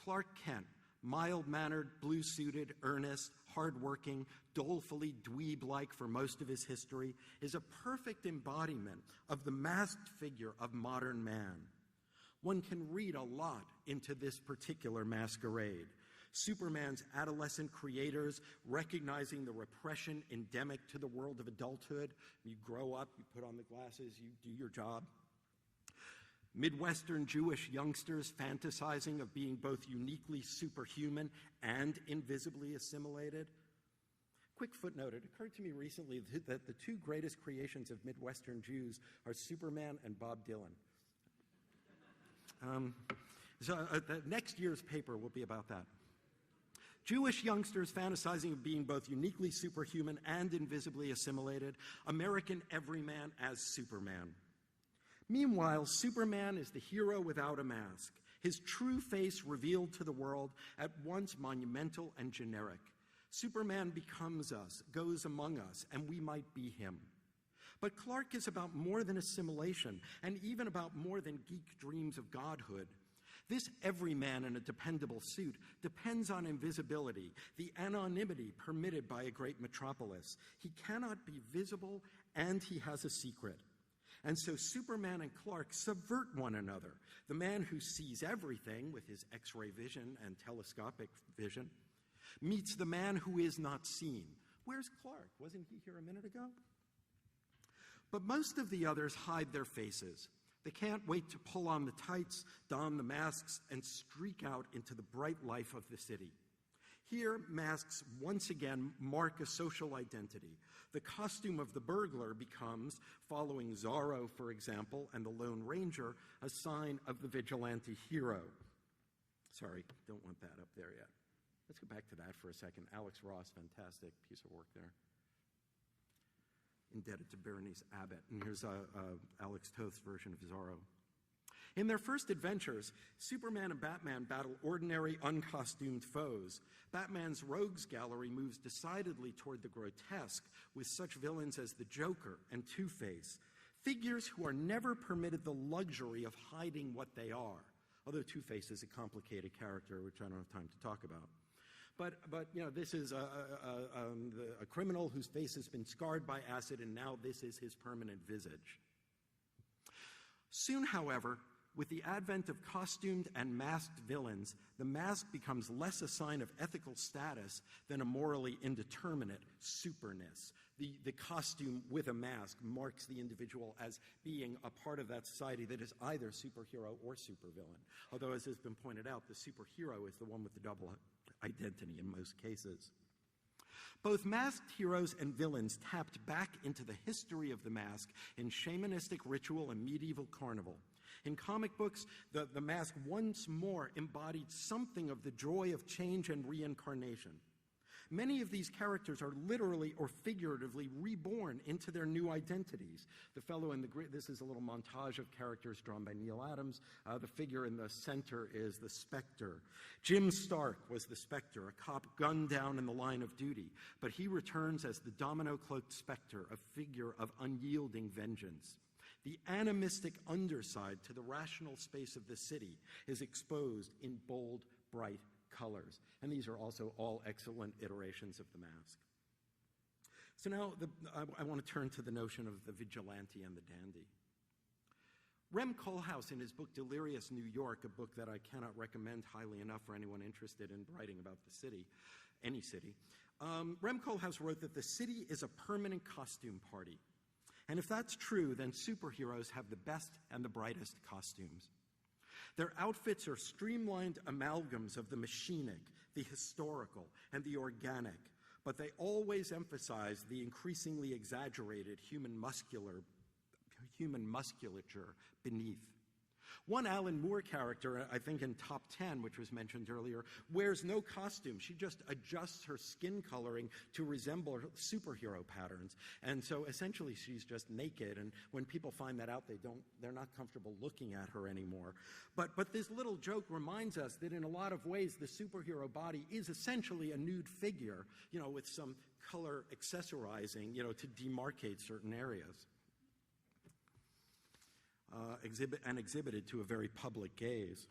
Clark Kent, mild-mannered, blue-suited, earnest, hard-working, dolefully dweeb-like for most of his history, is a perfect embodiment of the masked figure of modern man. One can read a lot into this particular masquerade. Superman's adolescent creators recognizing the repression endemic to the world of adulthood. You grow up, you put on the glasses, you do your job. Midwestern Jewish youngsters fantasizing of being both uniquely superhuman and invisibly assimilated. Quick footnote, it occurred to me recently that the two greatest creations of Midwestern Jews are Superman and Bob Dylan. Next year's paper will be about that. Jewish youngsters fantasizing of being both uniquely superhuman and invisibly assimilated. American everyman as Superman. Meanwhile, Superman is the hero without a mask, his true face revealed to the world, at once monumental and generic. Superman becomes us, goes among us, and we might be him. But Clark is about more than assimilation, and even about more than geek dreams of godhood. This everyman in a dependable suit depends on invisibility, the anonymity permitted by a great metropolis. He cannot be visible, and he has a secret. And so Superman and Clark subvert one another. The man who sees everything with his X-ray vision and telescopic vision meets the man who is not seen. Where's Clark? Wasn't he here a minute ago? But most of the others hide their faces. They can't wait to pull on the tights, don the masks, and streak out into the bright life of the city. Here, masks once again mark a social identity. The costume of the burglar becomes, following Zorro, for example, and the Lone Ranger, a sign of the vigilante hero. Sorry, don't want that up there yet. Let's go back to that for a second. Alex Ross, fantastic piece of work there. Indebted to Berenice Abbott. And here's Alex Toth's version of Zorro. In their first adventures, Superman and Batman battle ordinary, uncostumed foes. Batman's rogues gallery moves decidedly toward the grotesque, with such villains as the Joker and Two-Face, figures who are never permitted the luxury of hiding what they are, although Two-Face is a complicated character, which I don't have time to talk about. But you know, this is a criminal whose face has been scarred by acid, and now this is his permanent visage. Soon, however, with the advent of costumed and masked villains, the mask becomes less a sign of ethical status than a morally indeterminate superness. The costume with a mask marks the individual as being a part of that society that is either superhero or supervillain. Although, as has been pointed out, the superhero is the one with the double identity in most cases. Both masked heroes and villains tapped back into the history of the mask in shamanistic ritual and medieval carnival. In comic books, the mask once more embodied something of the joy of change and reincarnation. Many of these characters are literally or figuratively reborn into their new identities. The fellow in the this is a little montage of characters drawn by Neil Adams. The figure in the center is the Spectre. Jim Stark was the Spectre, a cop gunned down in the line of duty, but he returns as the domino-cloaked Spectre, a figure of unyielding vengeance. The animistic underside to the rational space of the city is exposed in bold, bright colors. And these are also all excellent iterations of the mask. So now I want to turn to the notion of the vigilante and the dandy. Rem Koolhaas, in his book Delirious New York, a book that I cannot recommend highly enough for anyone interested in writing about the city, any city, Rem Koolhaas wrote that the city is a permanent costume party. And if that's true, then superheroes have the best and the brightest costumes. Their outfits are streamlined amalgams of the machinic, the historical, and the organic, but they always emphasize the increasingly exaggerated human musculature beneath. One Alan Moore character, I think in Top 10, which was mentioned earlier, wears no costume. She just adjusts her skin coloring to resemble superhero patterns. And so essentially she's just naked, and when people find that out, they're not comfortable looking at her anymore. But this little joke reminds us that in a lot of ways the superhero body is essentially a nude figure, you know, with some color accessorizing, you know, to demarcate certain areas. Exhibited to a very public gaze.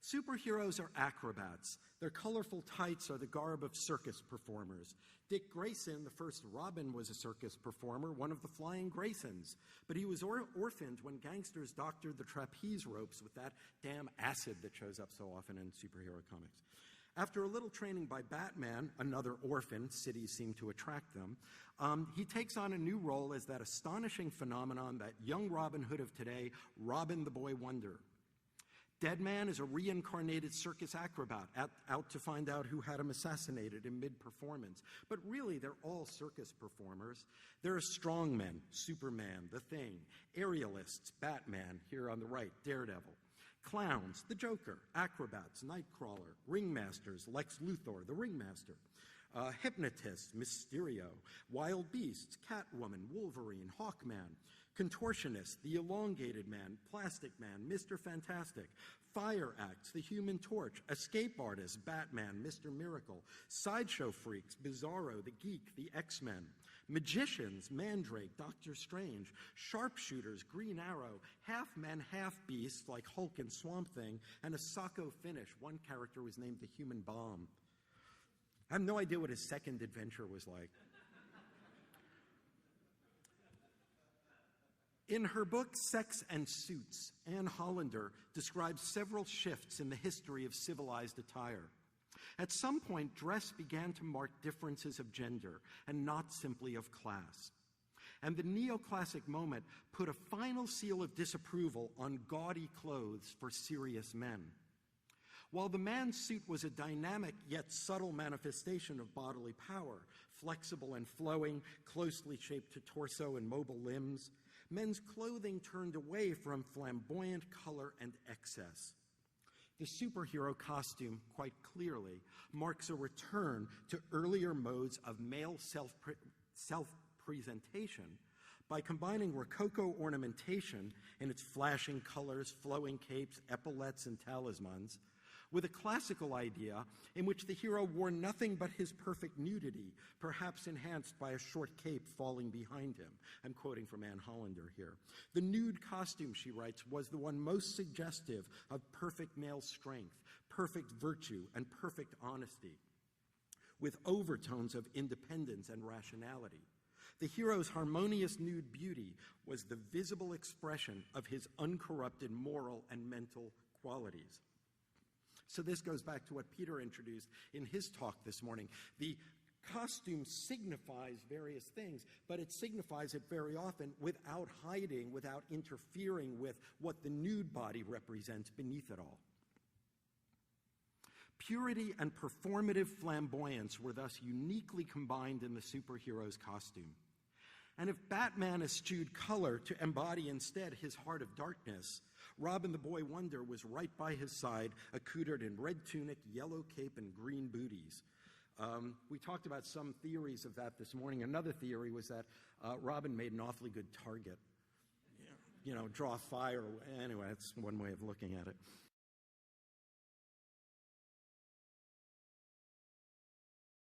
Superheroes are acrobats. Their colorful tights are the garb of circus performers. Dick Grayson, the first Robin, was a circus performer, one of the Flying Graysons. But he was orphaned when gangsters doctored the trapeze ropes with that damn acid that shows up so often in superhero comics. After a little training by Batman, another orphan, cities seem to attract them, he takes on a new role as that astonishing phenomenon, that young Robin Hood of today, Robin the Boy Wonder. Deadman is a reincarnated circus acrobat out to find out who had him assassinated in mid-performance. But really, they're all circus performers. There are strongmen, Superman, The Thing, aerialists, Batman, here on the right, Daredevil. Clowns, the Joker, acrobats, Nightcrawler, ringmasters, Lex Luthor, the Ringmaster, hypnotists, Mysterio, wild beasts, Catwoman, Wolverine, Hawkman, contortionists, the Elongated Man, Plastic Man, Mr. Fantastic, fire acts, the Human Torch, escape artists, Batman, Mr. Miracle, sideshow freaks, Bizarro, the Geek, the X-Men, magicians, Mandrake, Doctor Strange, sharpshooters, Green Arrow, half-men, half-beasts like Hulk and Swamp Thing, and a Sacco finish. One character was named the Human Bomb. I have no idea what his second adventure was like. In her book, Sex and Suits, Anne Hollander describes several shifts in the history of civilized attire. At some point, dress began to mark differences of gender and not simply of class. And the neoclassic moment put a final seal of disapproval on gaudy clothes for serious men. While the man's suit was a dynamic yet subtle manifestation of bodily power, flexible and flowing, closely shaped to torso and mobile limbs, men's clothing turned away from flamboyant color and excess. The superhero costume, quite clearly, marks a return to earlier modes of male self-presentation by combining Rococo ornamentation in its flashing colors, flowing capes, epaulets, and talismans, with a classical idea in which the hero wore nothing but his perfect nudity, perhaps enhanced by a short cape falling behind him. I'm quoting from Anne Hollander here. The nude costume, she writes, was the one most suggestive of perfect male strength, perfect virtue, and perfect honesty, with overtones of independence and rationality. The hero's harmonious nude beauty was the visible expression of his uncorrupted moral and mental qualities. So this goes back to what Peter introduced in his talk this morning. The costume signifies various things, but it signifies it very often without hiding, without interfering with what the nude body represents beneath it all. Purity and performative flamboyance were thus uniquely combined in the superhero's costume. And if Batman eschewed color to embody instead his heart of darkness, Robin the Boy Wonder was right by his side, accoutred in red tunic, yellow cape, and green booties. We talked about some theories of that this morning. Another theory was that Robin made an awfully good target. You know, draw fire. Anyway, that's one way of looking at it.